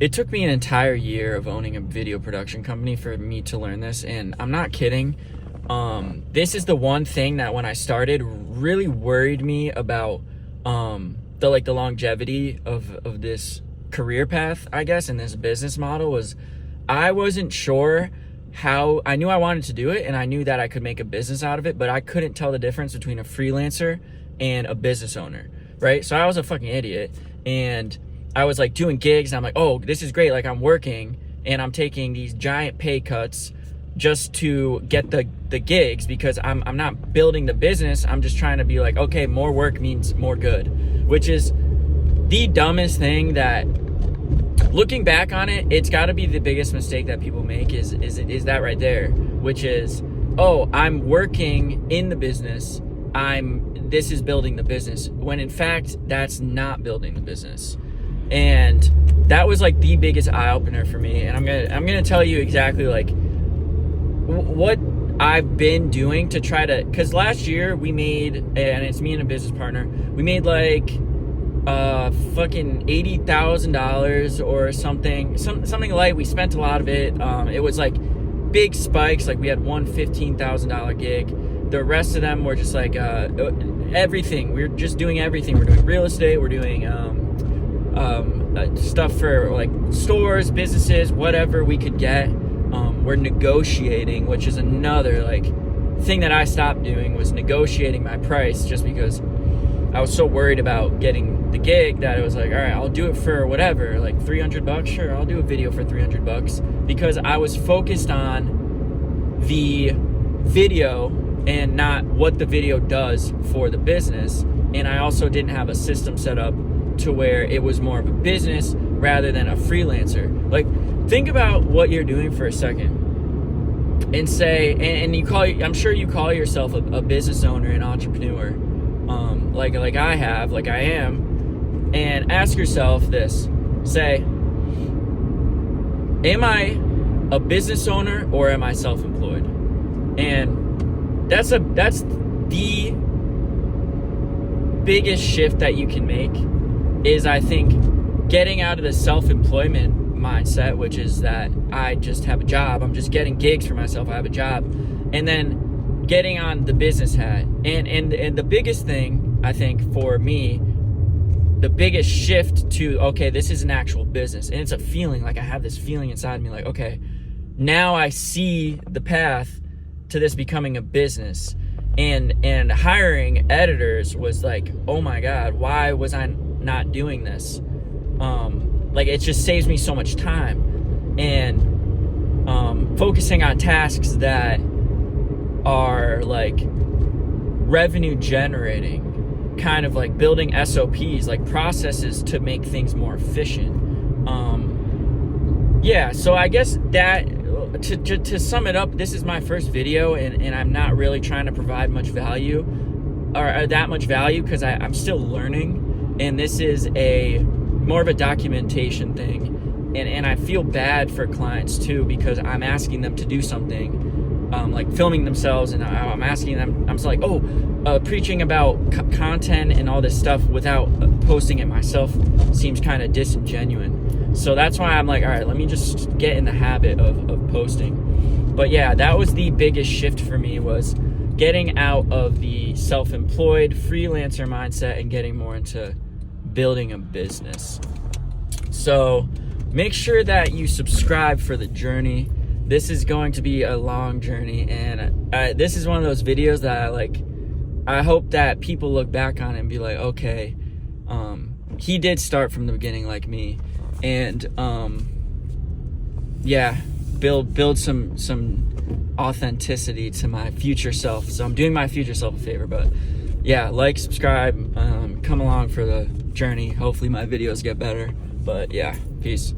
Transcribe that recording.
it took me an entire year of owning a video production company for me to learn this, and I'm not kidding. This is the one thing that when I started really worried me about the longevity of this career path, I guess, and this business model. Was I wasn't sure how. I knew I wanted to do it, and I knew that I could make a business out of it, but I couldn't tell the difference between a freelancer and a business owner, right? So I was a fucking idiot, and I was like doing gigs, and I'm like, oh, this is great. Like, I'm working and I'm taking these giant pay cuts just to get the gigs, because I'm not building the business. I'm just trying to be like, okay, more work means more good, which is the dumbest thing that, looking back on it, it's got to be the biggest mistake that people make is that right there, which is, oh, I'm working in the business. This is building the business, when in fact, that's not building the business. And that was like the biggest eye opener for me. And I'm gonna tell you exactly like what I've been doing to try to, because last year we made, and it's me and a business partner, we made like fucking $80,000 or something light. We spent a lot of it. It was like big spikes. Like, we had one $15,000 gig. The rest of them were just like everything. We're just doing everything. We're doing real estate. We're doing stuff for like stores, businesses, whatever we could get. We're negotiating, which is another like thing that I stopped doing, was negotiating my price, just because I was so worried about getting the gig that it was like, all right, I'll do it for whatever, like $300. Sure, I'll do a video for $300, because I was focused on the video and not what the video does for the business. And I also didn't have a system set up to where it was more of a business rather than a freelancer. Like, think about what you're doing for a second and say, and you call, I'm sure you call yourself a business owner, an entrepreneur, like I am, and ask yourself this, say, am I a business owner or am I self-employed? And that's the biggest shift that you can make, is I think getting out of the self-employment mindset, which is that I just have a job, I'm just getting gigs for myself, I have a job, and then getting on the business hat. And the biggest thing, I think, for me, the biggest shift to, okay, this is an actual business, and it's a feeling, like I have this feeling inside me, like, okay, now I see the path to this becoming a business. And hiring editors was like, oh my God, why was I not doing this? Like, it just saves me so much time. And focusing on tasks that are like revenue generating, kind of like building SOPs, like processes to make things more efficient. Yeah, so I guess that, to sum it up, this is my first video, and I'm not really trying to provide much value, or that much value, because I'm still learning, and this is more of a documentation thing, and I feel bad for clients too, because I'm asking them to do something, like filming themselves, and I'm asking them, I'm just like, preaching about content and all this stuff without posting it myself seems kind of disingenuous. So that's why I'm like, all right, let me just get in the habit of posting. But yeah, that was the biggest shift for me, was getting out of the self-employed freelancer mindset and getting more into building a business. So make sure that you subscribe for the journey. This is going to be a long journey, and this is one of those videos that I hope that people look back on it and be like, okay, he did start from the beginning like me. And yeah, build some authenticity to my future self. So I'm doing my future self a favor. But yeah, like, subscribe, come along for the journey. Hopefully my videos get better. But yeah, peace.